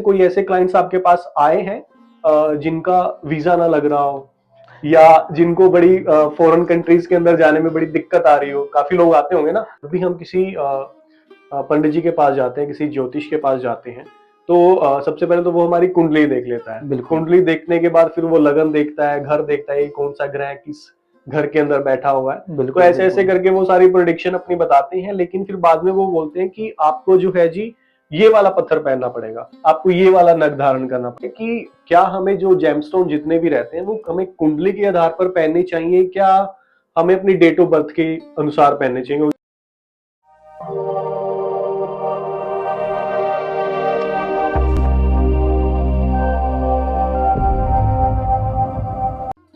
कोई ऐसे क्लाइंट्स आपके पास आए हैं जिनका वीजा ना लग रहा हो या जिनको बड़ी फॉरेन कंट्रीज के अंदर जाने में बड़ी दिक्कत आ रही हो? काफी लोग आते होंगे ना। अभी हम किसी पंडित जी के पास जाते हैं, किसी ज्योतिष के पास जाते हैं, तो सबसे पहले तो वो हमारी कुंडली देख लेता है। बिल्कुल। कुंडली देखने के बाद फिर वो लगन देखता है, घर देखता है, कौन सा ग्रह किस घर के अंदर बैठा हुआ है। तो ऐसे ऐसे करके वो सारी प्रेडिक्शन अपनी बताते हैं, लेकिन फिर बाद में वो बोलते हैं कि आपको जो है जी ये वाला पत्थर पहनना पड़ेगा, आपको ये वाला नग धारण करना पड़ेगा। कि क्या हमें जो जेमस्टोन जितने भी रहते हैं वो हमें कुंडली के आधार पर पहनने चाहिए, क्या हमें अपनी डेट ऑफ बर्थ के अनुसार पहनने चाहिए?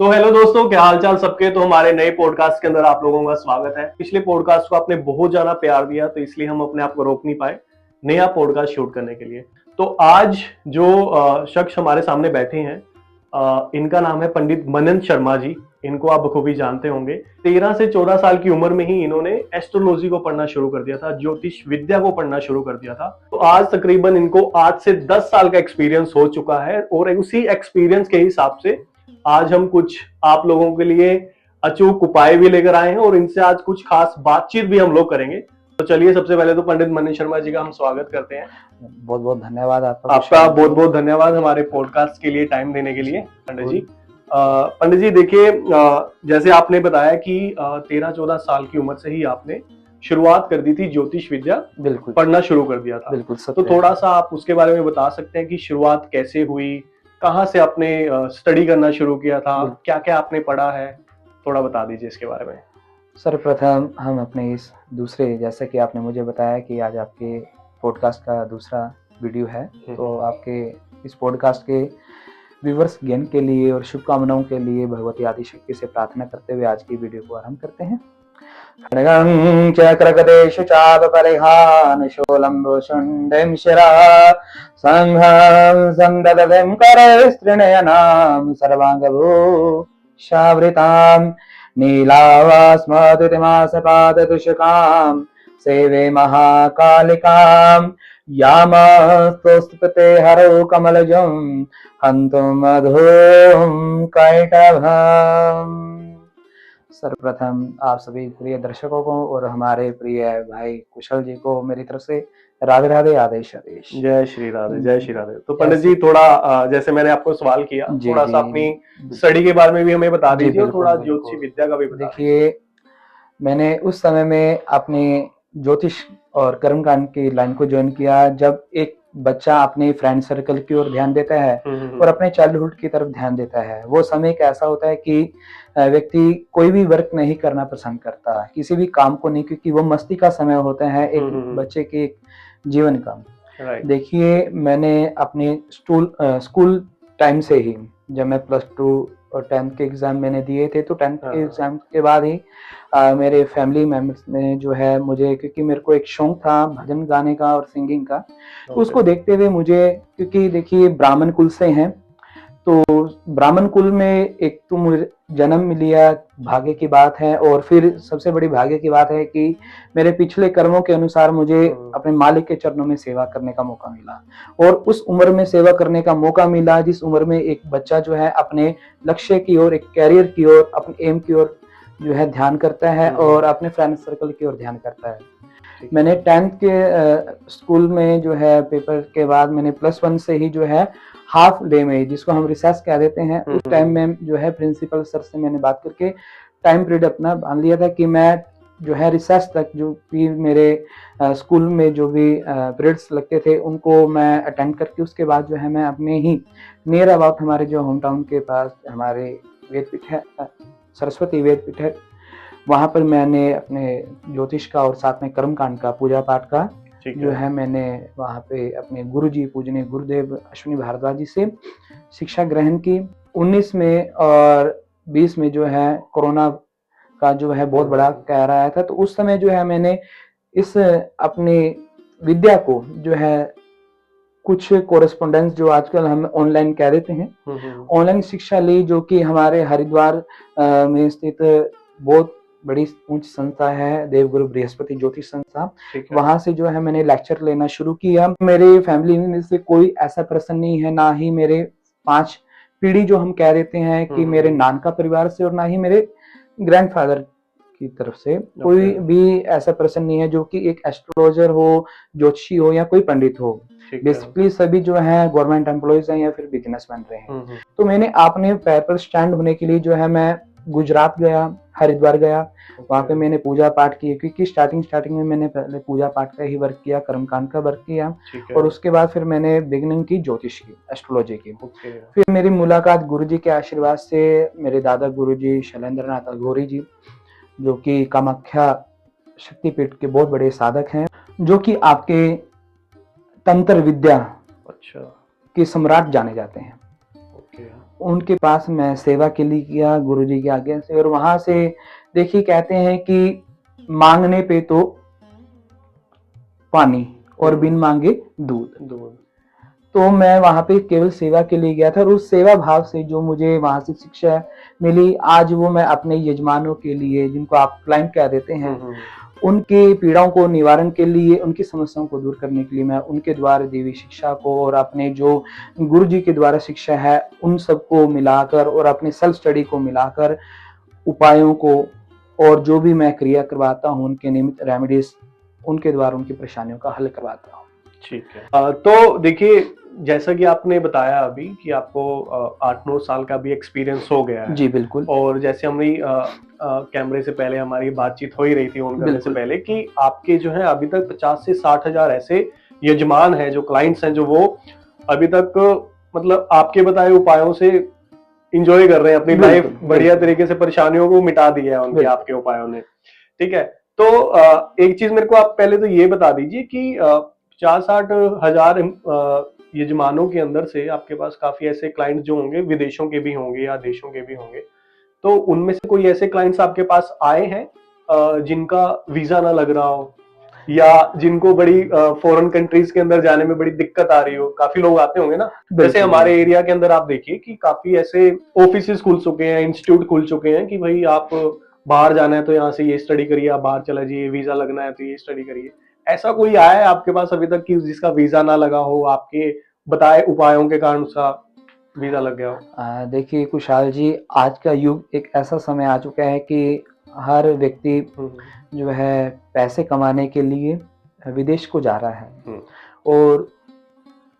तो हेलो दोस्तों, क्या हालचाल सबके। तो हमारे नए पॉडकास्ट के अंदर आप लोगों का स्वागत है। पिछले पॉडकास्ट को आपने बहुत ज्यादा प्यार दिया, तो इसलिए हम अपने आप को रोक नहीं पाए नया पॉडकास्ट शूट करने के लिए। तो आज जो शख्स हमारे सामने बैठे हैं, इनका नाम है पंडित मनन शर्मा जी। इनको आप बखूबी जानते होंगे। 13 से 14 साल की उम्र में ही इन्होंने एस्ट्रोलॉजी को पढ़ना शुरू कर दिया था, ज्योतिष विद्या को पढ़ना शुरू कर दिया था। तो आज तकरीबन इनको 8 से 10 साल का एक्सपीरियंस हो चुका है, और उसी एक्सपीरियंस के हिसाब से आज हम कुछ आप लोगों के लिए अचूक उपाय भी लेकर आए हैं, और इनसे आज कुछ खास बातचीत भी हम लोग करेंगे। तो चलिए, सबसे पहले तो पंडित मनन शर्मा जी का हम स्वागत करते हैं। बहुत बहुत धन्यवाद आपका बहुत बहुत धन्यवाद हमारे पॉडकास्ट के लिए टाइम देने के लिए पंडित जी। पंडित जी देखिए, जैसे आपने बताया कि 13-14 साल की उम्र से ही आपने शुरुआत कर दी थी ज्योतिष विद्या बिल्कुल पढ़ना शुरू कर दिया था। बिल्कुल। तो थोड़ा सा आप उसके बारे में बता सकते हैं कि शुरुआत कैसे हुई, कहाँ से आपने स्टडी करना शुरू किया था, क्या क्या आपने पढ़ा है, थोड़ा बता दीजिए इसके बारे में। सर्वप्रथम हम अपने इस दूसरे, जैसा कि आपने मुझे बताया कि आज आपके पॉडकास्ट का दूसरा वीडियो है, तो आपके इस पॉडकास्ट के व्यूवर्स ज्ञान के लिए और शुभकामनाओं के लिए भगवती आदिशक्ति से प्रार्थना करते हुए आज की वीडियो को आरंभ करते हैं। खड्गं चक्रगदेषु चापपरिहान शूलं शुण्डं शिरा संघं संदधं करस्त्रिनयनां सर्वाङ्गभूषावृतां नीलावास्मदुतिमासपाददुषकां सेवे महाकालिकां यामस्तुस्पते हरौ कमलजं हन्तुं मधुं कैटभम्। सर्वप्रथम आप सभी प्रिय दर्शकों को और हमारे प्रिय भाई कुशल जी को मेरी तरफ से राधे राधे, आदेश आदेश। जय श्री राधे, जय श्री राधे। तो पंडित जी थोड़ा जैसे मैंने आपको सवाल किया, थोड़ा सा अपनी स्टडी के बारे में भी हमें बता दीजिए और थोड़ा ज्योतिष विद्या का भी बता दीजिए। देखिए, मैंने उस समय में अपने ज्योतिष और कर्मकांड की लाइन को ज्वाइन किया जब एक बच्चा अपने फ्रेंड सर्कल की ओर ध्यान देता है और अपने चाइल्डहुड की तरफ ध्यान देता है। वो समय एक ऐसा होता है कि व्यक्ति कोई भी वर्क नहीं करना पसंद करता, किसी भी काम को नहीं, क्योंकि वो मस्ती का समय होता है एक बच्चे के जीवन का। देखिए, मैंने अपने स्कूल टाइम से ही, जब मैं +2 और 10th के एग्जाम मैंने दिए थे, तो 10th के एग्जाम के बाद ही मेरे फैमिली मेंबर्स ने जो है मुझे, क्योंकि मेरे को एक शौक था भजन गाने का और सिंगिंग का, तो उसको देखते हुए मुझे, क्योंकि देखिए ब्राह्मण कुल से हैं, तो ब्राह्मण कुल में एक तो मुझे जन्म लिया, भाग्य की बात है। और फिर सबसे बड़ी भाग्य की बात है कि मेरे पिछले कर्मों के अनुसार मुझे अपने मालिक के चरणों में सेवा करने का मौका मिला, और उस उम्र में सेवा करने का मौका मिला जिस उम्र में एक बच्चा जो है अपने लक्ष्य की ओर, एक कैरियर की ओर, अपने एम की ओर जो है ध्यान करता है और अपने फ्रेंड सर्कल की ओर ध्यान करता है। मैंने 10th के स्कूल में जो है पेपर के बाद मैंने +1 से ही जो है हाफ डे में, जिसको हम रिसेस कह देते हैं, उस टाइम में जो है प्रिंसिपल सर से मैंने बात करके टाइम पीरियड अपना बांध लिया था कि मैं जो है रिसेस तक जो भी मेरे स्कूल में जो भी पीरियड्स लगते थे उनको मैं अटेंड करके उसके बाद जो है मैं अपने ही नियर अबाउट हमारे जो होम टाउन के पास हमारे वेदपीठ है, सरस्वती वेदपीठ है, वहाँ पर मैंने अपने ज्योतिष का और साथ में कर्मकांड का, पूजा पाठ का जो है मैंने वहाँ पे अपने गुरुजी पूजनीय गुरुदेव अश्विनी भारद्वाज जी से शिक्षा ग्रहण की। 19 में और 20 में जो है कोरोना का जो है बहुत बड़ा कहर आया था, तो उस समय जो है मैंने इस अपनी विद्या को जो है कुछ कोरेस्पोंडेंस, जो आजकल हम ऑनलाइन कह देते हैं, ऑनलाइन शिक्षा ली, जो कि हमारे हरिद्वार में स्थित बहुत बड़ी ऊंच संस्था है देवगुरु बृहस्पति ज्योतिष संस्था, ठीक है। वहां से जो है मैंने लेक्चर लेना शुरू किया। मेरे फैमिली में से कोई ऐसा पर्सन नहीं है, ना ही मेरे 5 पीढ़ी जो हम कह देते हैं कि मेरे नान का परिवार से, और ना ही मेरे ग्रैंडफादर की तरफ से कोई भी ऐसा पर्सन नहीं है जो कि एक एस्ट्रोलॉजर हो, ज्योतिषी हो या कोई पंडित हो। बेसिकली सभी जो है गवर्नमेंट एम्प्लॉयज हैं या फिर बिजनेस बन रहे हैं। तो मैंने अपने पैर पर स्टैंड होने के लिए जो है मैं गुजरात गया, हरिद्वार गया, वहां पे मैंने पूजा पाठ किए, क्योंकि स्टार्टिंग में मैंने पहले पूजा पाठ का ही वर्क किया, कर्मकांड का वर्क किया, और उसके बाद फिर मैंने बिगिनिंग की ज्योतिष की, एस्ट्रोलॉजी की। फिर मेरी मुलाकात गुरुजी के आशीर्वाद से, मेरे दादा गुरुजी शैलेंद्र नाथ अघोरी जी, जो कि कामाख्या शक्तिपीठ के बहुत बड़े साधक हैं, जो कि आपके तंत्र विद्या के सम्राट जाने जाते हैं। उनके पास मैं सेवा के लिए किया गुरुजी की आज्ञा से, और वहां से देखिए कहते हैं कि मांगने पे तो पानी और बिन मांगे दूध। तो मैं वहां पे केवल सेवा के लिए गया था, और उस सेवा भाव से जो मुझे वहां से शिक्षा मिली, आज वो मैं अपने यजमानों के लिए, जिनको आप क्लाइंट कह देते हैं, उनकी पीड़ाओं को निवारण के लिए, उनकी समस्याओं को दूर करने के लिए मैं उनके द्वारा दी हुई शिक्षा को और अपने जो गुरु जी के द्वारा शिक्षा है उन सबको मिलाकर और अपने सेल्फ स्टडी को मिलाकर उपायों को और जो भी मैं क्रिया करवाता हूँ उनके निमित्त रेमेडीज उनके द्वारा उनकी परेशानियों का हल करवाता हूँ। ठीक है। तो देखिए, जैसा कि आपने बताया अभी कि आपको 8-9 साल का भी एक्सपीरियंस हो गया है। जी बिल्कुल। और जैसे हमारी कैमरे से पहले हमारी बातचीत हो ही रही थी ऑन करने से पहले कि आपके जो है अभी तक 50 से 60 हजार ऐसे यजमान हैं, जो क्लाइंट्स हैं, जो वो अभी तक मतलब आपके बताए उपायों से इंजॉय कर रहे हैं अपनी लाइफ, बढ़िया तरीके से परेशानियों को मिटा दिया है उनके आपके उपायों ने। ठीक है, तो एक चीज मेरे को आप पहले तो ये बता दीजिए कि 50-60 हजार यजमानों के अंदर से आपके पास काफी ऐसे क्लाइंट्स जो होंगे, विदेशों के भी होंगे या देशों के भी होंगे, तो उनमें से कोई ऐसे क्लाइंट्स आपके पास आए हैं जिनका वीजा ना लग रहा हो या जिनको बड़ी फॉरेन कंट्रीज के अंदर जाने में बड़ी दिक्कत आ रही हो? काफी लोग आते होंगे ना, जैसे हमारे एरिया के अंदर आप देखिए कि काफी ऐसे ऑफिसेस खुल चुके हैं, इंस्टीट्यूट खुल चुके हैं कि भाई आप बाहर जाना है तो यहाँ से ये स्टडी करिए, आप बाहर चला जाइए, वीजा लगना है तो ये स्टडी करिए। ऐसा कोई आया है आपके पास अभी तक कि जिसका वीजा ना लगा हो, आपके बताए उपायों के कारण उसका वीजा लग गया हो? देखिए कुशाल जी, आज का युग एक ऐसा समय आ चुका है कि हर व्यक्ति जो है पैसे कमाने के लिए विदेश को जा रहा है, और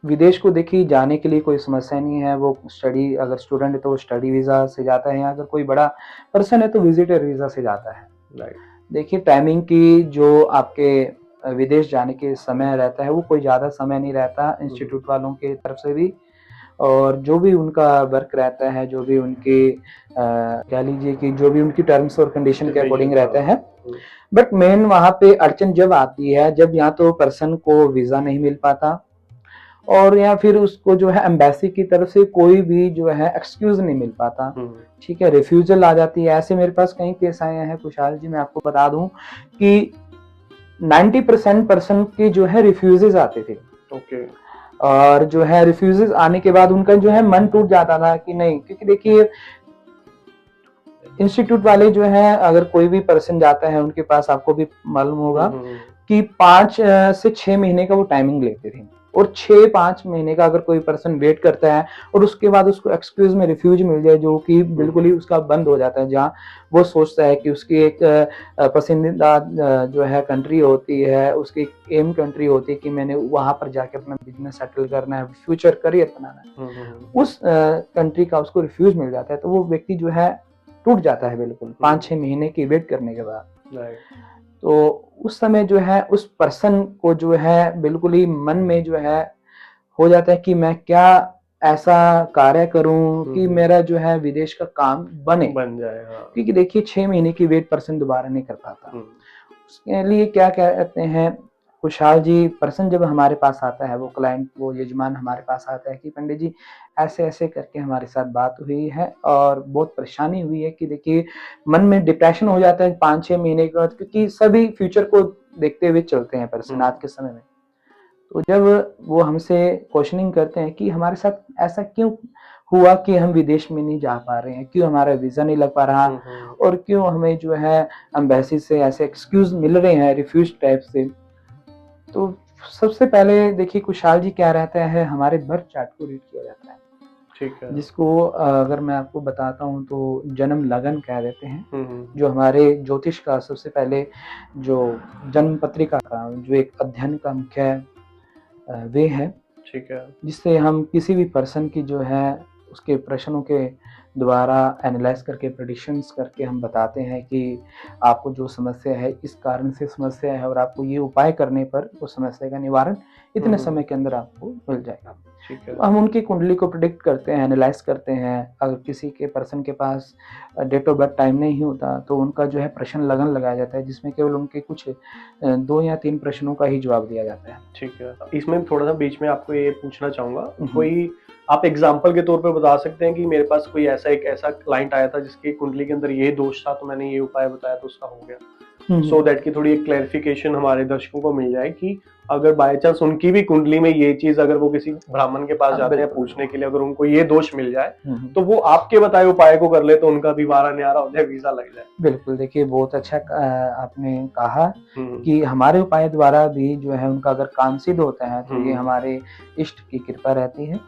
विदेश को देखिए जाने के लिए कोई समस्या नहीं है। वो स्टडी, अगर स्टूडेंट है तो स्टडी वीजा से जाता है, या अगर कोई बड़ा पर्सन है तो विजिटर वीजा से जाता है। देखिए टाइमिंग की जो आपके विदेश जाने के समय रहता है वो कोई ज्यादा समय नहीं रहता इंस्टीट्यूट वालों के तरफ से भी, और जो भी उनका वर्क रहता है, जो भी उनके कह लीजिए कि जो भी उनकी टर्म्स और कंडीशन के अकॉर्डिंग रहते हैं। बट मेन वहां पे अड़चन जब आती है जब या तो पर्सन को वीजा नहीं मिल पाता, और या फिर उसको जो है एम्बेसी की तरफ से कोई भी जो है एक्सक्यूज नहीं मिल पाता। ठीक है, रिफ्यूजल आ जाती है। ऐसे मेरे पास कई केस आए हैं कुशाल जी, मैं आपको बता दूं कि 90% पर्सन के जो है रिफ्यूजेस आते थे। और जो है रिफ्यूजेस आने के बाद उनका जो है मन टूट जाता था कि नहीं, क्योंकि देखिए इंस्टीट्यूट वाले जो है, अगर कोई भी पर्सन जाता है उनके पास, आपको भी मालूम होगा कि 5 से 6 महीने का वो टाइमिंग लेते थे, और 6-5 महीने का अगर कोई पर्सन वेट करता है और उसके बाद उसको एक्सक्यूज में रिफ्यूज मिल जाए, जो कि बिल्कुल ही उसका बंद हो जाता है, जहाँ वो सोचता है कि उसकी एक पसंदीदा जो है कंट्री होती है, उसकी एम कंट्री होती है कि मैंने वहां पर जाके अपना बिजनेस सेटल करना है, फ्यूचर करियर बनाना है, उस कंट्री का उसको रिफ्यूज मिल जाता है, तो वो व्यक्ति जो है टूट जाता है बिल्कुल 5-6 महीने की वेट करने के बाद। तो उस समय जो है उस पर्सन को जो है बिल्कुल ही मन में जो है हो जाता है कि मैं क्या ऐसा कार्य करूं कि मेरा जो है विदेश का काम बन जाए। क्योंकि देखिए 6 महीने की वेट पर्सन दोबारा नहीं कर पाता। उसके लिए क्या कहते हैं कुशाल जी, पर्सन जब हमारे पास आता है, वो क्लाइंट, वो यजमान हमारे पास आता है कि पंडित जी ऐसे ऐसे करके हमारे साथ बात हुई है और बहुत परेशानी हुई है, कि देखिए मन में डिप्रेशन हो जाता है 5-6 महीने के बाद, क्योंकि सभी फ्यूचर को देखते हुए चलते हैं पर्सन आज के समय में। तो जब वो हमसे क्वेश्चनिंग करते हैं कि हमारे साथ ऐसा क्यों हुआ कि हम विदेश में नहीं जा पा रहे हैं, क्यों हमारा वीज़ा नहीं लग पा रहा और क्यों हमें जो है एम्बेसी से ऐसे एक्सक्यूज़ मिल रहे हैं रिफ्यूज टाइप से। तो सबसे पहले देखिए कुशाल जी क्या रहता है, हमारे बर्थ चार्ट को रीड किया जाता है। ठीक है। जिसको अगर मैं आपको बताता हूँ तो जन्म लगन कह देते हैं। हम्म। जो हमारे ज्योतिष का सबसे पहले जो जन्म पत्रिका का जो एक अध्ययन का मुख्य वे है, ठीक है। जिससे हम किसी भी पर्सन की जो है उसके प्रश्नों के द्वारा एनालाइज करके प्रेडिक्शंस करके हम बताते हैं कि आपको जो समस्या है इस कारण से समस्या है और आपको ये उपाय करने पर उस समस्या का निवारण इतने समय के अंदर आपको मिल जाएगा। ठीक है। तो हम उनकी कुंडली को प्रिडिक्ट करते हैं, एनालाइज करते हैं। अगर किसी के पर्सन के पास डेट ऑफ बर्थ टाइम नहीं होता तो उनका जो है प्रश्न लगन लगाया जाता है, जिसमें केवल उनके कुछ 2 या 3 प्रश्नों का ही जवाब दिया जाता है। ठीक है। इसमें थोड़ा सा बीच में आपको ये पूछना चाहूंगा, कोई आप एग्जाम्पल के तौर पे बता सकते हैं कि मेरे पास कोई ऐसा क्लाइंट आया था जिसकी कुंडली के अंदर ये दोष था तो मैंने ये उपाय बताया तो उसका हो गया, सो दैट की थोड़ी एक क्लैरिफिकेशन हमारे दर्शकों को मिल जाए कि अगर बाय चांस उनकी भी कुंडली में ये चीज, अगर वो किसी ब्राह्मण के पास जाते हैं पूछने के लिए, अगर उनको ये दोष मिल जाए तो वो आपके बताए उपाय को कर ले तो उनका भी वारा न्यारा हो जाए, वीजा लग जाए। बिल्कुल, देखिए बहुत अच्छा आपने कहा कि हमारे उपाय द्वारा भी जो है उनका अगर काम सिद्ध होता है तो ये हमारे इष्ट की कृपा रहती है।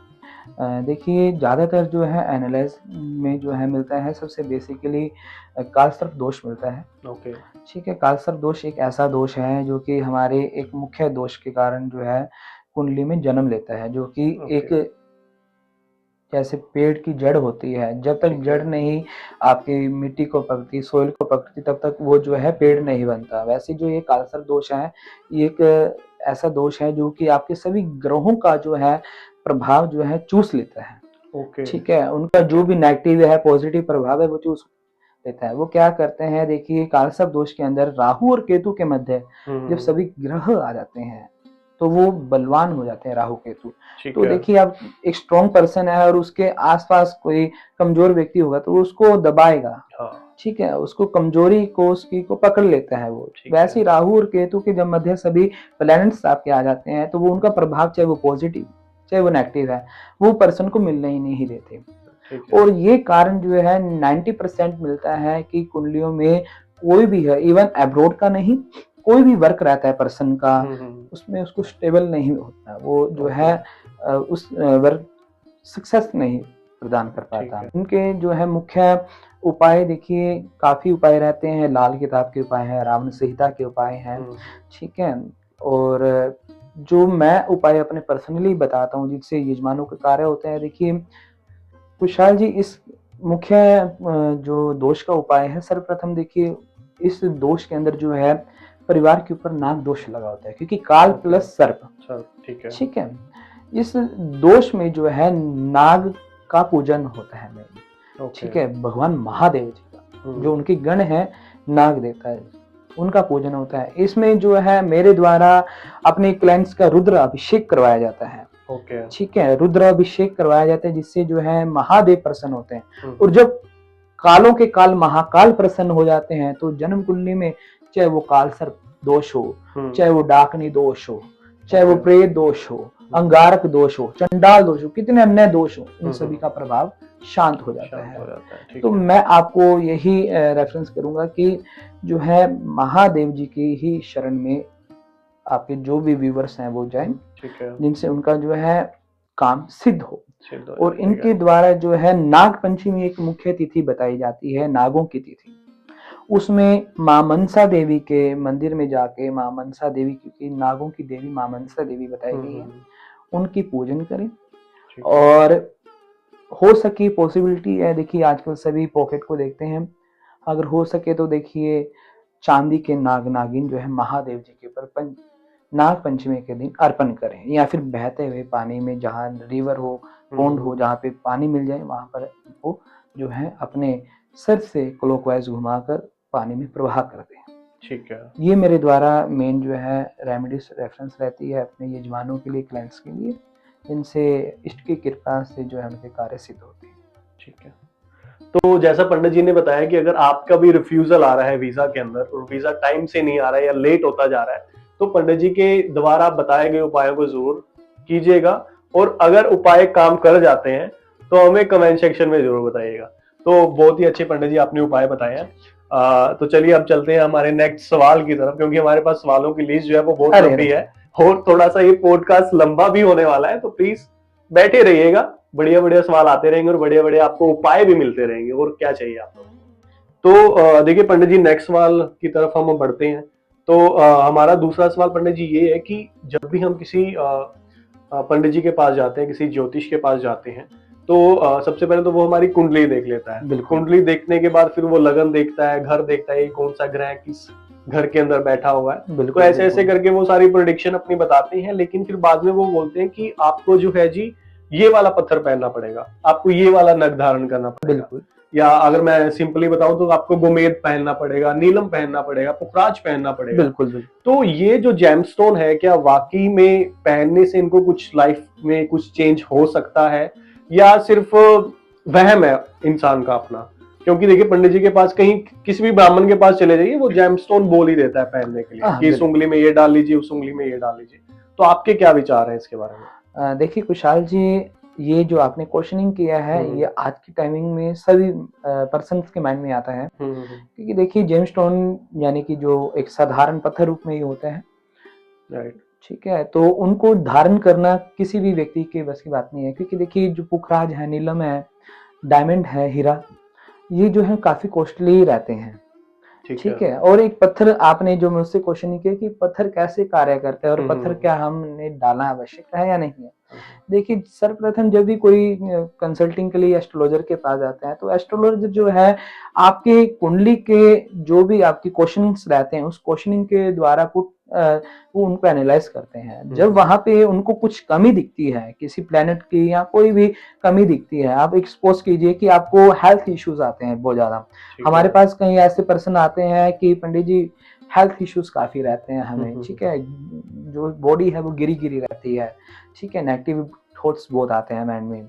देखिए ज़्यादातर जो है एनालाइज में जो है मिलता है, सबसे बेसिकली कालसर्प दोष मिलता है। ओके। ठीक है, कालसर्प दोष एक ऐसा दोष है जो कि हमारे एक मुख्य दोष के कारण जो है कुंडली में जन्म लेता है, जो कि एक जैसे पेड़ की जड़ होती है, जब तक जड़ नहीं आपकी मिट्टी को पकड़ती, सोइल को पकड़ती, तब तक वो जो है पेड़ नहीं बनता। वैसे जो ये कालसर्प दोष है, ये एक ऐसा दोष है जो कि आपके सभी ग्रहों का जो है प्रभाव जो है चूस लेता है। ओके। ठीक है, उनका जो भी नेगेटिव है, पॉजिटिव प्रभाव है वो चूस लेता है। वो क्या करते हैं, देखिए कालसर्प दोष के अंदर राहु और केतु के मध्य जब सभी ग्रह आ जाते हैं तो वो बलवान हो जाते हैं, राहु केतु। तो देखिए आप एक स्ट्रॉन्ग पर्सन है और उसके आसपास कोई कमजोर व्यक्ति होगा तो वो उसको दबाएगा। ठीक है, उसको कमजोरी को उसकी को पकड़ लेता है वो। वैसे राहु और केतु के जब मध्य सभी प्लैनेट्स आपके आ जाते हैं तो वो उनका प्रभाव, चाहे वो पॉजिटिव चाहे वो नेगेटिव है, वो पर्सन को मिलने ही नहीं देते। और ये कारण जो है 90% मिलता है कि कुंडलियों में कोई भी है, इवन अब्रॉड का नहीं, कोई भी वर्क रहता है पर्सन का, उसमें उसको स्टेबल नहीं होता, वो जो है उस वर्क सक्सेस नहीं प्रदान कर पाता। उनके जो है मुख्य उपाय देखिए काफी उपाय रहते हैं, लाल किताब के उपाय हैं, रावण संहिता के उपाय हैं। ठीक है, और जो मैं उपाय अपने पर्सनली बताता हूँ जिससे यजमानों के कार्य होते हैं, देखिए कुशाल जी इस मुख्य जो दोष का उपाय है, सर्वप्रथम देखिए इस दोष के अंदर जो है परिवार के ऊपर नाग दोष लगा होता है, क्योंकि काल प्लस सर्प। ठीक है, इस दोष में जो है नाग का पूजन होता है मेन। ठीक है, भगवान महादेव जी का जो उनकी गण है नाग देवता है, उनका पूजन होता है। इसमें जो है मेरे द्वारा अपने क्लाइंट्स का रुद्र अभिषेक करवाया जाता है। ठीक है, रुद्र अभिषेक करवाया जाता है जिससे जो है महादेव प्रसन्न होते हैं। और जब कालों के काल महाकाल प्रसन्न हो जाते हैं तो जन्म कुंडली में चाहे वो कालसर्प दोष हो, चाहे वो डाकनी दोष हो, चाहे वो प्रेत दोष हो, अंगारक दोष हो, चंडाल दोष हो, कितने अन्य दोष हो, उन सभी का प्रभाव शांत हो जाता है। तो मैं आपको यही रेफरेंस करूंगा कि जो है महादेव जी की ही शरण में आपके जो भी व्यूवर्स हैं वो जाएं, जिनसे उनका जो है काम सिद्ध हो। और इनके द्वारा जो है नाग पंचमी एक मुख्य तिथि बताई जाती है, नागों की तिथि। उसमें मां मनसा देवी के मंदिर में जाके, मां मनसा देवी, क्योंकि नागों की देवी मां मनसा देवी बताई गई है, उनकी पूजन करें। और हो सके पॉसिबिलिटी है, देखिए आजकल सभी पॉकेट को देखते हैं, अगर हो सके तो देखिए चांदी के नाग नागिन जो है महादेव जी के ऊपर नाग पंचमी के दिन अर्पण करें, या फिर बहते हुए पानी में, जहाँ रिवर हो, पौंड हो, जहाँ पे पानी मिल जाए वहां पर वो जो है अपने सर से क्लॉकवाइज घुमाकर पानी में प्रवाह कर दें। ठीक है, ये मेरे द्वारा मेन जो है रेमेडीज रेफरेंस रहती है अपने यजमानों के लिए, क्लाइंट्स के लिए, जिनसे इष्ट की कृपा से जो है उनके कार्य सिद्ध होते हैं। ठीक है, तो जैसा पंडित जी ने बताया कि अगर आपका भी रिफ्यूजल आ रहा है वीजा के अंदर और वीजा टाइम से नहीं आ रहा है या लेट होता जा रहा है तो पंडित जी के द्वारा बताए गए उपायों को जरूर कीजिएगा, और अगर उपाय काम कर जाते हैं तो हमें कमेंट सेक्शन में जरूर बताइएगा। तो बहुत ही अच्छे पंडित जी आपने उपाय बताए हैं। तो चलिए अब चलते हैं हमारे नेक्स्ट सवाल की तरफ, क्योंकि हमारे पास सवालों की लिस्ट जो है वो बहुत लंबी है और थोड़ा सा ये पॉडकास्ट लंबा भी होने वाला है। तो प्लीज बैठे रहिएगा, बढ़िया बढ़िया सवाल आते रहेंगे और बढ़िया बढ़िया आपको उपाय भी मिलते रहेंगे, और क्या चाहिए आप लोगों को। तो देखिए पंडित जी, नेक्स्ट सवाल की तरफ हम बढ़ते हैं। तो हमारा दूसरा सवाल पंडित जी ये है कि जब भी हम किसी पंडित जी के पास जाते हैं, किसी ज्योतिष के पास जाते हैं, तो सबसे पहले तो वो हमारी कुंडली देख लेता है। कुंडली देखने के बाद फिर वो लगन देखता है, घर देखता है, कौन सा ग्रह किस घर के अंदर बैठा हुआ है। तो ऐसे ऐसे करके वो सारी प्रेडिक्शन अपनी बताते हैं, लेकिन फिर बाद में वो बोलते हैं कि आपको जो है जी ये वाला पत्थर पहनना पड़ेगा, आपको ये वाला नग धारण करना पड़ेगा। बिल्कुल। या अगर मैं सिंपली बताऊं तो आपको गोमेद पहनना पड़ेगा, नीलम पहनना पड़ेगा, पुखराज पहनना पड़ेगा। बिल्कुल बिल्कुल। तो ये जो जेमस्टोन है, क्या वाकई में पहनने से इनको कुछ लाइफ में कुछ चेंज हो सकता है, या सिर्फ वहम है इंसान का अपना? क्योंकि देखिए पंडित जी के पास, कहीं किसी भी ब्राह्मण के पास चले जाइए, वो जेमस्टोन बोल ही देता है पहनने के लिए कि इस उंगली में ये डाल लीजिए, उस उंगली में ये डाल लीजिए। तो आपके क्या विचार हैं इसके बारे में? देखिए कुशाल जी, ये जो आपने क्वेश्चनिंग किया है, ये आज की टाइमिंग में सभी पर्सन्स के माइंड में आता है। क्योंकि देखिए जेमस्टोन यानी कि जो एक साधारण पत्थर रूप में ही होते हैं, राइट, ठीक है। तो उनको धारण करना किसी भी व्यक्ति के बस की बात नहीं है, क्योंकि देखिए जो पुखराज है, नीलम है, डायमंड है, हीरा, ये जो है काफी कॉस्टली रहते हैं, ठीक है। और एक पत्थर, आपने जो मुझसे क्वेश्चन किया कि पत्थर कैसे कार्य करता है और पत्थर क्या हमने डालना आवश्यक है या नहीं है। देखिए सर्वप्रथम जब भी कोई कंसल्टिंग के लिए एस्ट्रोलॉजर के पास जाता है, तो एस्ट्रोलॉजर जो है आपके कुंडली के जो भी आपकी क्वेश्चनिंग्स रहते हैं, उस क्वेश्चनिंग के द्वारा वो उनको एनालाइज करते हैं। जब वहां पे उनको कुछ कमी दिखती है, किसी प्लेनेट की या कोई भी कमी दिखती है, आप एक्सपोज कीजिए कि आपको हेल्थ इश्यूज आते हैं बहुत ज्यादा। हमारे पास कई ऐसे पर्सन आते हैं कि पंडित जी हेल्थ इश्यूज काफी रहते हैं हमें, ठीक है, जो बॉडी है वो गिरी गिरी रहती है, ठीक है, नेगेटिव थॉट्स बहुत आते हैं माइंड में,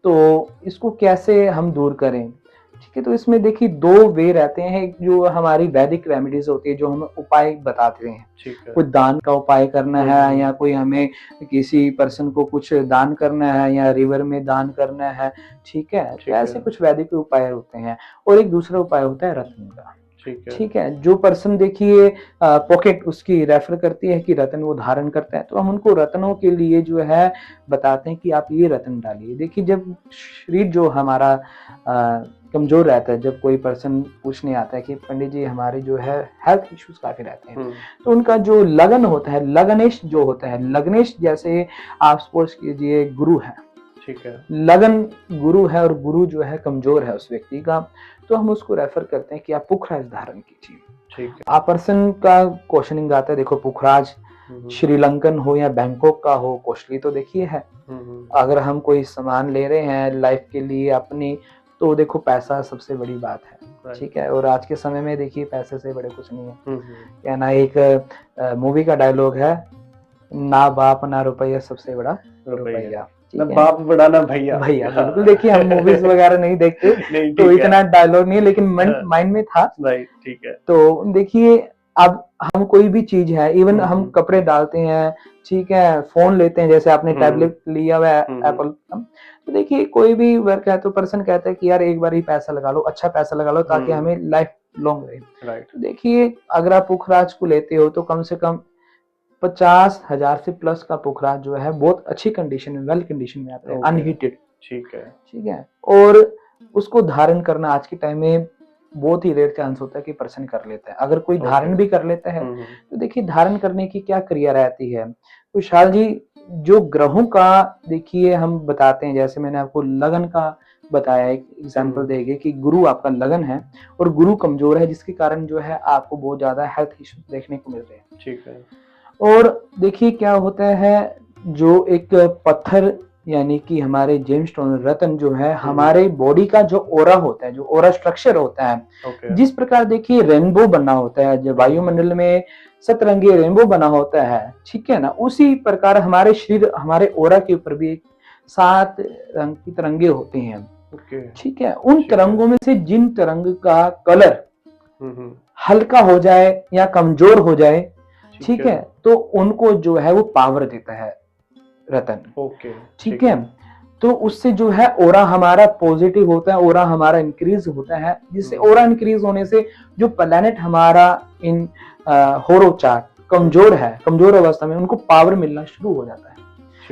तो इसको कैसे हम दूर करें, ठीक है। तो इसमें देखिए दो वे रहते हैं। एक जो हमारी वैदिक रेमेडीज होती है, जो हमें उपाय बताते हैं, कोई दान का उपाय करना है, या कोई हमें किसी पर्सन को कुछ दान करना है, या रिवर में दान करना है, ठीक है। तो ऐसे कुछ वैदिक उपाय होते हैं। और एक दूसरा उपाय होता है रत्न का, ठीक है। जो पर्सन देखिए पॉकेट उसकी रेफर करती है कि रत्न वो धारण करता है, तो हम उनको रत्नों के लिए जो है बताते हैं कि आप ये रत्न डालिए। देखिए जब शरीर जो हमारा कमजोर रहता है, जब कोई पर्सन पूछने आता है कि पंडित जी हमारे जो है हेल्थ इश्यूज काफी रहते हैं, तो उनका जो लगन होता है, लगनेश जो होता है, लगनेश जैसे आप सपोज कीजिए गुरु है, ठीक है, लगन गुरु है और गुरु जो है कमजोर है उस व्यक्ति का, तो हम उसको रेफर करते हैं कि आप पुखराज धारण कीजिए, ठीक है। आप पर्सन का क्वेश्चनिंग आता है, देखो पुखराज श्रीलंकन हो या बैंकॉक का हो, कॉस्टली तो देखिए है। अगर हम कोई सामान ले रहे हैं लाइफ के लिए अपनी, तो देखो पैसा सबसे बड़ी बात है, ठीक है। और आज के समय में देखिए पैसे से बड़े कुछ नहीं है, क्या ना, एक मूवी का डायलॉग है, ना बाप ना रुपया, सबसे बड़ा रुपया, ना बाप बड़ा ना भैया। भैया बिल्कुल। देखिए हम मूवीज वगैरह नहीं देखते तो इतना डायलॉग नहीं, लेकिन माइंड में था, ठीक है। तो देखिए अब हम कोई भी चीज है, इवन हम कपड़े डालते हैं, ठीक है, फोन लेते हैं, जैसे आपने टैबलेट लिया हुआ है एप्पल, तो देखिए कोई भी वर्क है तो पर्सन कहता है कि यार एक बार ही पैसा लगा लो, अच्छा पैसा लगा लो, ताकि हमें लाइफ लॉन्ग रहे। तो देखिए अगर आप पुखराज को लेते हो तो कम से कम 50,000 से प्लस का पुखराज जो है बहुत अच्छी कंडीशन में, वेल कंडीशन में आता है, अनहीटेड, ठीक है। और उसको धारण करना आज के टाइम में बहुत ही रेयर चांस होता है कि पर्सन कर लेता है। अगर कोई धारण भी कर लेता है तो देखिए धारण करने की क्या क्रिया रहती है। तो विशाल जी जो ग्रहों का देखिए हम बताते हैं, जैसे मैंने आपको लगन का बताया, एक एग्जांपल देंगे कि गुरु आपका लगन है और गुरु कमजोर है, जिसके कारण जो है आपको बहुत ज्यादा हेल्थ इश्यूज देखने को मिल रहे हैं, ठीक है। और देखिए क्या होता है, जो एक पत्थर यानी कि हमारे जेमस्टोन रत्न जो है हमारे बॉडी का जो ओरा होता है, जो ओरा स्ट्रक्चर होता है, जिस प्रकार देखिए रेनबो बना होता है, जो वायुमंडल में सतरंगी रेनबो बना होता है, ठीक है ना, उसी प्रकार हमारे शरीर, हमारे ओरा के ऊपर भी 7 रंग की तरंगे होती हैं, ठीक है। उन तरंगों में से जिन तरंग का कलर हल्का हो जाए या कमजोर हो जाए, ठीक है, तो उनको जो है वो पावर देता है रतन। ओके, ठीक है, तो उससे जो है ओरा हमारा पॉजिटिव होता है, ओरा हमारा इंक्रीज होता है, जिससे ओरा इंक्रीज होने से जो प्लैनेट हमारा इन होरो चार्ट कमजोर है, कमजोर अवस्था में, उनको पावर मिलना शुरू हो जाता है।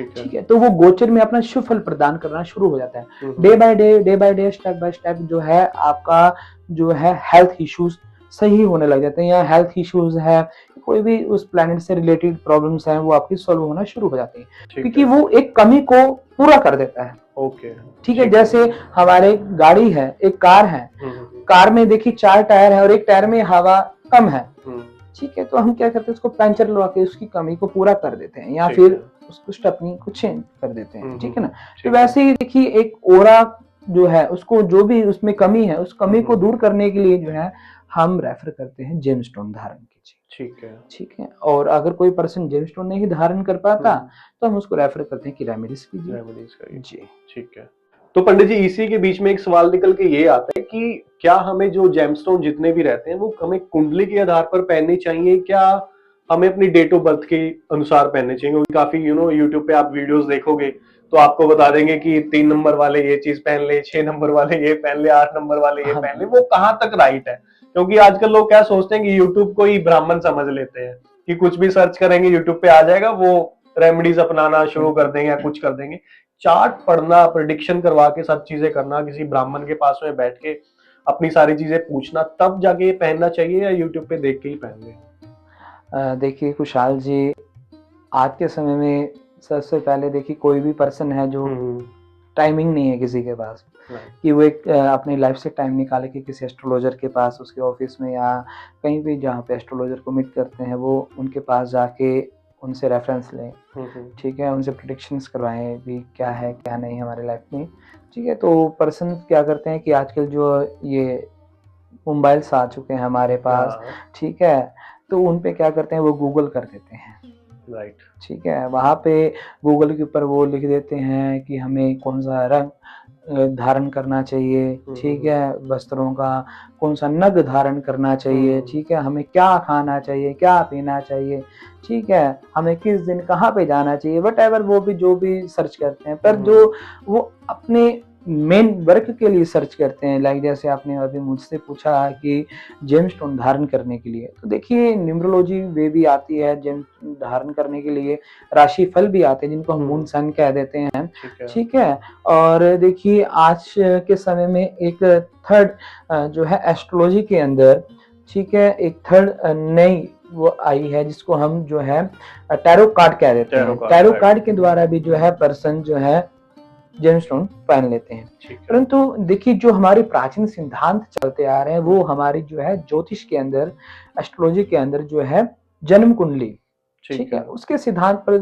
ठीक है, तो वो गोचर में अपना शुभ फल प्रदान करना शुरू हो जाता है। Day by day step by step जो है आपका जो है हेल्थ इश्यूज सही होने लग जाते हैं, या हेल्थ इश्यूज है, कोई भी उस प्लैनेट से रिलेटेड प्रॉब्लम्स हैं, वो आपकी सॉल्व होना शुरू हो जाती है, क्योंकि वो एक कमी को पूरा कर देता है। ओके, ठीक है, जैसे हमारे गाड़ी है, एक कार है, कार में देखिए 4 टायर है और एक टायर में हवा कम है। ठीक है, तो हम क्या करते हैं, उसको पंचर लगा के उसकी कमी को पूरा कर देते हैं, या फिर उसको स्टेपनी को चेंज कर देते हैं। ठीक है ना, तो वैसे ही देखिए एक ओरा जो है, उसको जो भी उसमें कमी है, उस कमी को दूर करने के लिए जो है हम रेफर करते हैं जेमस्टोन धारण कीजिए। ठीक है, और अगर कोई पर्सन जेमस्टोन नहीं धारण कर पाता तो हम उसको रेफर करते हैं कि रेमेडीज कीजिए जी। ठीक है, तो पंडित जी इसी के बीच में एक सवाल निकल के ये आता है कि क्या हमें जो जेमस्टोन जितने भी रहते हैं वो हमें कुंडली के आधार पर पहनने चाहिए, क्या हमें अपनी डेट ऑफ बर्थ के अनुसार पहनने चाहिए? क्योंकि काफी यूट्यूब पे आप वीडियोस देखोगे तो आपको बता देंगे कि 3 नंबर वाले ये चीज पहन ले, 6 नंबर वाले ये पहन ले, 8 नंबर वाले ये पहन ले। वो कहाँ तक राइट है? क्योंकि आजकल लोग क्या सोचते हैं कि यूट्यूब को ही ब्राह्मण समझ लेते हैं कि कुछ भी सर्च करेंगे यूट्यूब पे आ जाएगा, वो रेमेडीज अपनाना शुरू कर देंगे या कुछ कर देंगे। चार्ट पढ़ना, प्रेडिक्शन करवा के सब चीजें करना, किसी ब्राह्मण के पास में बैठ के अपनी सारी चीजें पूछना, तब जाके ये पहनना चाहिए या यूट्यूब पे देख के ही पहन ले? देखिए खुशहाल जी, आज के समय में सबसे पहले देखिए कोई भी पर्सन है जो टाइमिंग नहीं है किसी के पास कि वो एक अपनी लाइफ से टाइम निकाले कि किसी एस्ट्रोलॉजर के पास, उसके ऑफिस में या कहीं भी जहाँ पे एस्ट्रोलॉजर को मीट करते हैं, वो उनके पास जाके उनसे रेफरेंस लें। ठीक है, उनसे प्रेडिक्शंस करवाएं भी क्या है क्या नहीं हमारे लाइफ में। ठीक है, तो पर्सन क्या करते हैं कि आजकल जो ये मोबाइल्स आ चुके हैं हमारे पास, ठीक है, तो उन पे क्या करते हैं, वो गूगल कर देते हैं। राइट, ठीक है, वहाँ पे गूगल के ऊपर वो लिख देते हैं कि हमें कौन सा रंग धारण करना चाहिए। ठीक है, वस्त्रों का कौन सा नग धारण करना चाहिए। ठीक है, हमें क्या खाना चाहिए, क्या पीना चाहिए। ठीक है, हमें किस दिन कहाँ पे जाना चाहिए, वटएवर वो भी जो भी सर्च करते हैं, पर जो वो अपने मेन वर्क के लिए सर्च करते हैं। लाइक जैसे आपने अभी मुझसे पूछा कि जेमस्टोन धारण करने के लिए, तो देखिए न्यूमरोलॉजी वे भी आती है जेम धारण करने के लिए, राशि फल भी आते हैं जिनको हम मून सन कह देते हैं। ठीक है, और देखिए आज के समय में एक थर्ड जो है एस्ट्रोलॉजी के अंदर, ठीक है, एक थर्ड नई वो आई है जिसको हम जो है टैरो कार्ड कह देते हैं। टैरो कार्ड के द्वारा भी जो है पर्सन जो है जेमस्टोन पहन लेते हैं। परंतु देखिए जो हमारे प्राचीन सिद्धांत चलते आ रहे हैं वो हमारी जो है ज्योतिष के अंदर, एस्ट्रोलॉजी के अंदर जो है जन्म कुंडली, ठीक है, उसके सिद्धांत पर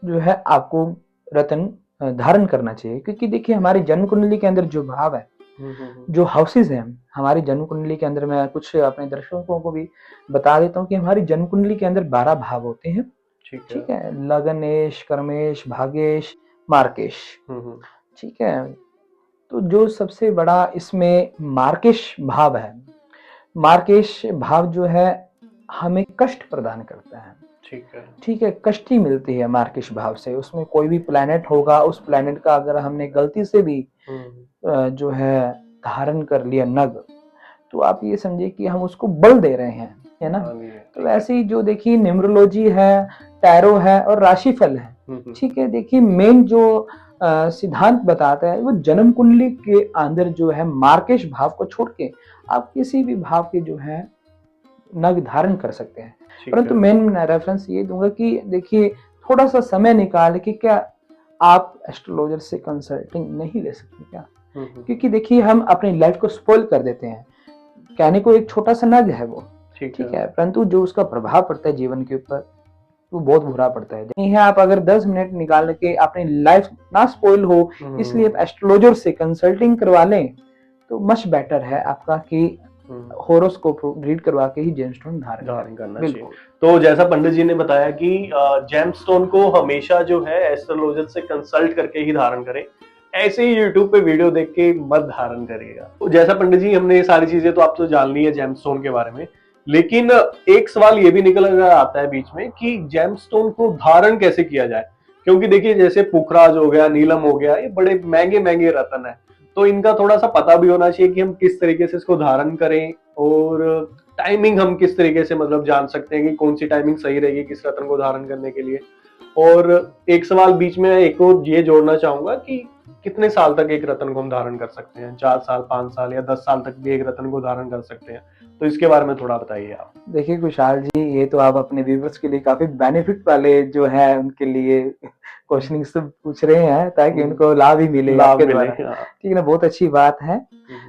जो है आपको रतन धारण करना चाहिए। क्योंकि देखिए हमारी जन्म कुंडली के अंदर जो भाव है, जो हाउसेज हैं हमारी जन्म कुंडली के अंदर, मैं कुछ अपने दर्शकों को भी बता देता हूँ कि हमारी जन्म कुंडली के अंदर 12 भाव होते हैं। ठीक है, लगनेश, कर्मेश, भागेश, मार्केश। ठीक है, तो जो सबसे बड़ा इसमें मार्केश भाव है, मार्केश भाव जो है हमें कष्ट प्रदान करता है। ठीक है, कष्ट ही मिलती है मार्केश भाव से। उसमें कोई भी प्लैनेट होगा, उस प्लैनेट का अगर हमने गलती से भी जो है धारण कर लिया नग, तो आप ये समझिए कि हम उसको बल दे रहे हैं, है ना। तो वैसे ही जो देखिए न्यूमरोलॉजी है, टैरो है और राशिफल है। ठीक है, देखिए मेन जो सिद्धांत बताता है वो जन्म कुंडली के अंदर जो है मार्केश भाव को छोड़ के आप किसी भी भाव के जो है नग धारण कर सकते हैं। परंतु मैं रेफरेंस ये दूंगा कि देखिए थोड़ा सा समय निकाल के क्या आप एस्ट्रोलॉजर से कंसल्टिंग नहीं ले सकते क्या? क्योंकि देखिए हम अपनी लाइफ को स्पॉइल कर देते हैं। कहने को एक छोटा सा नग है वो, ठीक है, परंतु जो उसका प्रभाव पड़ता है जीवन के ऊपर वो बहुत बुरा पड़ता है। नहीं है, आप अगर 10 मिनट निकाल के अपनी लाइफ ना स्पॉइल हो, इसलिए आप एस्ट्रोलॉजर से कंसल्टिंग करवा लें तो मच बेटर है आपका कि होरोस्कोप रीड करवा के ही जेमस्टोन धारण करना चाहिए। तो जैसा पंडित जी ने बताया कि जेमस्टोन को हमेशा जो है एस्ट्रोलॉजर से कंसल्ट करके ही धारण करें, ऐसे ही यूट्यूब पे वीडियो देख के मत धारण करिएगा। तो जैसा पंडित जी हमने ये सारी चीजें तो आप तो जान ली है जेमस्टोन के बारे में, लेकिन एक सवाल ये भी निकल आता है बीच में कि जेमस्टोन को धारण कैसे किया जाए, क्योंकि देखिए जैसे पुखराज हो गया, नीलम हो गया, ये बड़े महंगे महंगे रत्न है, तो इनका थोड़ा सा पता भी होना चाहिए कि हम किस तरीके से इसको धारण करें, और टाइमिंग हम किस तरीके से मतलब जान सकते हैं कि कौन सी टाइमिंग सही रहेगी किस रत्न को धारण करने के लिए। और एक सवाल बीच में एक और ये जोड़ना चाहूंगा कि कितने साल तक एक रत्न को हम धारण कर सकते हैं, 4 साल, 5 साल या 10 साल तक भी एक रत्न को धारण कर सकते हैं, तो इसके बारे में थोड़ा बताइए आप। देखिए कुशाल जी, ये तो आप अपने व्यूवर्स के लिए काफी बेनिफिट वाले जो है उनके लिए क्वेश्चनिंग पूछ रहे हैं ताकि उनको लाभ ही मिले आपके द्वारा। ठीक है ना, बहुत अच्छी बात है।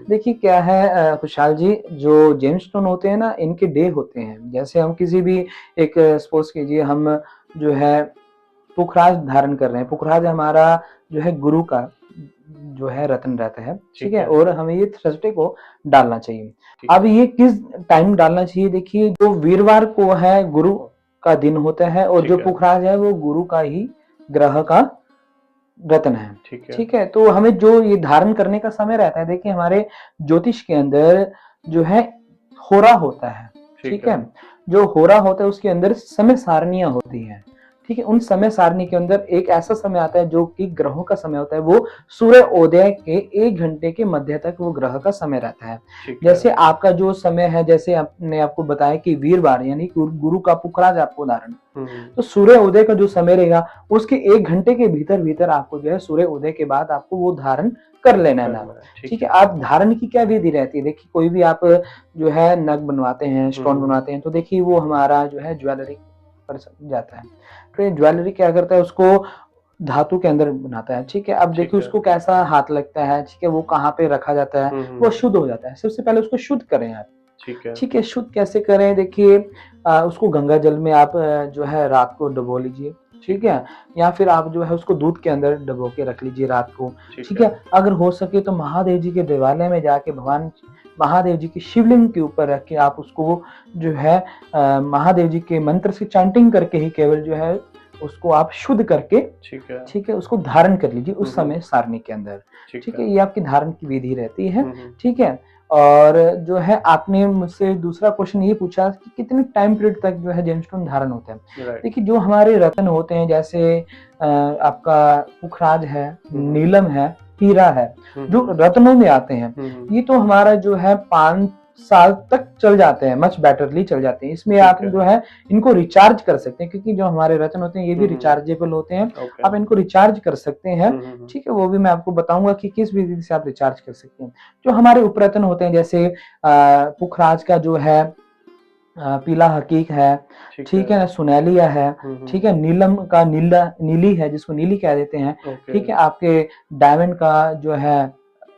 देखिए क्या है खुशहाल जी, जो जेमस्टोन होते हैं ना, इनके डे होते हैं। जैसे हम किसी भी एक सपोज कीजिए हम जो है पुखराज धारण कर रहे हैं, पुखराज हमारा जो है गुरु का जो है रत्न रहता है, ठीक है, और हमें ये थर्सडे को डालना चाहिए। अब ये किस टाइम डालना चाहिए, देखिए जो वीरवार को है गुरु का दिन होता है, और जो पुखराज है वो गुरु का ही ग्रह का रत्न है, ठीक है। तो हमें जो ये धारण करने का समय रहता है, देखिए हमारे ज्योतिष के अंदर जो है होरा होता है, ठीक है, जो होरा होता है उसके अंदर समय सारणियां होती हैं, ठीक है। उन समय सारणी के अंदर एक ऐसा समय आता है जो कि ग्रहों का समय होता है, वो सूर्य उदय के 1 घंटे के मध्य तक वो ग्रह का समय रहता है। जैसे आपका जो समय है, जैसे आपने आपको बताया कि वीरवार यानी गुरु का पुखराज आपको धारण, तो सूर्य उदय का जो समय रहेगा उसके 1 घंटे के भीतर भीतर आपको जो है सूर्य उदय के बाद आपको वो धारण कर लेना है, ठीक है। आप धारण की क्या विधि रहती है, देखिए कोई भी आप जो है नग बनवाते हैं, स्टोन बनवाते हैं, तो देखिए वो हमारा जो है ज्वेलरी पर जाता है, तो ये ज्वेलरी क्या करता है, उसको धातु के अंदर बनाता है, ठीक है। अब देखिए उसको कैसा हाथ लगता है, ठीक है, वो कहाँ पे रखा जाता है, वो शुद्ध हो जाता है। सबसे पहले उसको शुद्ध करें आप, ठीक है। शुद्ध कैसे करें, देखिए उसको गंगा जल में आप जो है रात को डुबो लीजिए, ठीक है, या फिर आप जो है उसको दूध के अंदर डुबो के रख लीजिए रात को, ठीक है। अगर हो सके तो महादेव जी के देवालय में जाके भगवान महादेव जी की शिवलिंग के ऊपर रख के आप उसको जो है महादेव जी के मंत्र से चैंटिंग करके ही केवल जो है उसको आप शुद्ध करके, ठीक है, उसको धारण कर लीजिए उस समय सारणी के अंदर, ठीक है। ये आपकी धारण की विधि रहती है, ठीक है। और जो है आपने मुझसे दूसरा क्वेश्चन ये पूछा कि कितने टाइम पीरियड तक जो है जेमस्टोन धारण होते हैं। देखिए जो हमारे रत्न होते हैं, जैसे आपका पुखराज है, नीलम है, हीरा है, जो रत्नों में आते हैं, ये तो हमारा जो है 5 साल तक चल जाते हैं, मच बेटरली चल जाते हैं। इसमें आप जो है इनको रिचार्ज कर सकते हैं, क्योंकि जो हमारे रत्न होते हैं ये भी रिचार्जेबल होते हैं, आप इनको रिचार्ज कर सकते हैं, ठीक है। वो भी मैं आपको बताऊंगा कि किस विधि से आप रिचार्ज कर सकते हैं। जो हमारे उपरत्न होते हैं, जैसे पुखराज का जो है पीला हकीक है, ठीक है ना, सुनैलिया है, ठीक है, नीलम का नीली है जिसको नीली कह देते हैं, ठीक है। आपके डायमंड का जो है,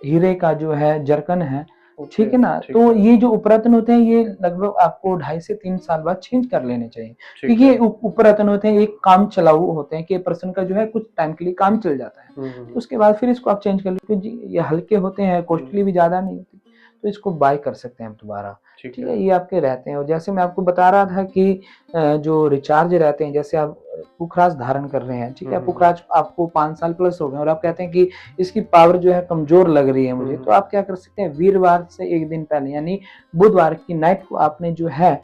हीरे का जो है जरकन है, ठीक है ना। तो ये जो उपरत्न होते हैं ये लगभग आपको 2.5 से 3 साल बाद चेंज कर लेने चाहिए, क्योंकि ये उपरत्न होते हैं, एक काम चलाऊ होते हैं कि पर्सन का जो है कुछ टाइम के लिए काम चल जाता है, तो उसके बाद फिर इसको आप चेंज कर लीजिए, क्योंकि ये हल्के होते हैं, कॉस्टली भी ज्यादा नहीं होती, तो इसको बाय कर सकते हैं हम दोबारा, ठीक है। ये आपके रहते हैं। और जैसे मैं आपको बता रहा था कि जो रिचार्ज रहते हैं, जैसे आप पुखराज धारण कर रहे हैं, ठीक है, पुखराज आपको 5 साल प्लस हो गए और आप कहते हैं कि इसकी पावर जो है कमजोर लग रही है मुझे, तो आप क्या कर सकते हैं, वीरवार से 1 दिन पहले यानी बुधवार की नाइट को आपने जो है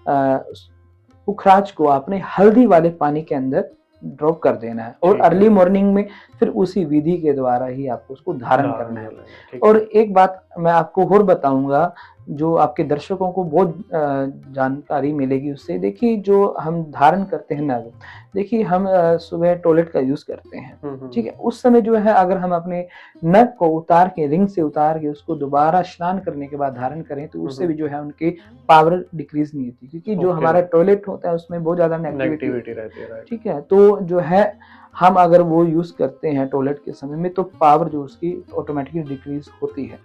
पुखराज को आपने हल्दी वाले पानी के अंदर ड्रॉप कर देना है, और अर्ली मॉर्निंग में फिर उसी विधि के द्वारा ही आपको उसको धारण करना है। और एक बात मैं आपको और बताऊंगा जो आपके दर्शकों को बहुत जानकारी मिलेगी उससे। देखिए जो हम धारण करते हैं नग, देखिए हम सुबह टॉयलेट का यूज करते हैं, ठीक है, उस समय जो है अगर हम अपने नग को उतार के, रिंग से उतार के उसको दोबारा स्नान करने के बाद धारण करें, तो उससे भी जो है उनकी पावर डिक्रीज नहीं होती, क्योंकि जो हमारा टॉयलेट होता है उसमें बहुत ज्यादा नेगेटिविटी रहती है, ठीक है। तो जो है हम अगर वो यूज करते हैं टॉयलेट के समय में, तो पावर जो उसकी ऑटोमेटिकली डिक्रीज होती है,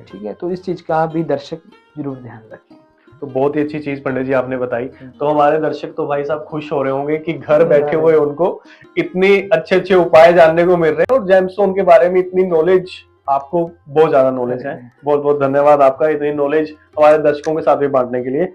ठीक है। तो इस चीज का भी दर्शक जरूर ध्यान रखें। तो बहुत ही अच्छी चीज पंडित जी आपने बताई। तो हमारे दर्शक तो भाई साहब खुश हो रहे होंगे कि घर बैठे हुए उनको इतने अच्छे अच्छे उपाय जानने को मिल रहे हैं, और जेमस्टोन के बारे में इतनी नॉलेज, आपको बहुत ज्यादा नॉलेज है। बहुत बहुत धन्यवाद आपका इतनी नॉलेज हमारे दर्शकों के साथ भी बांटने के लिए।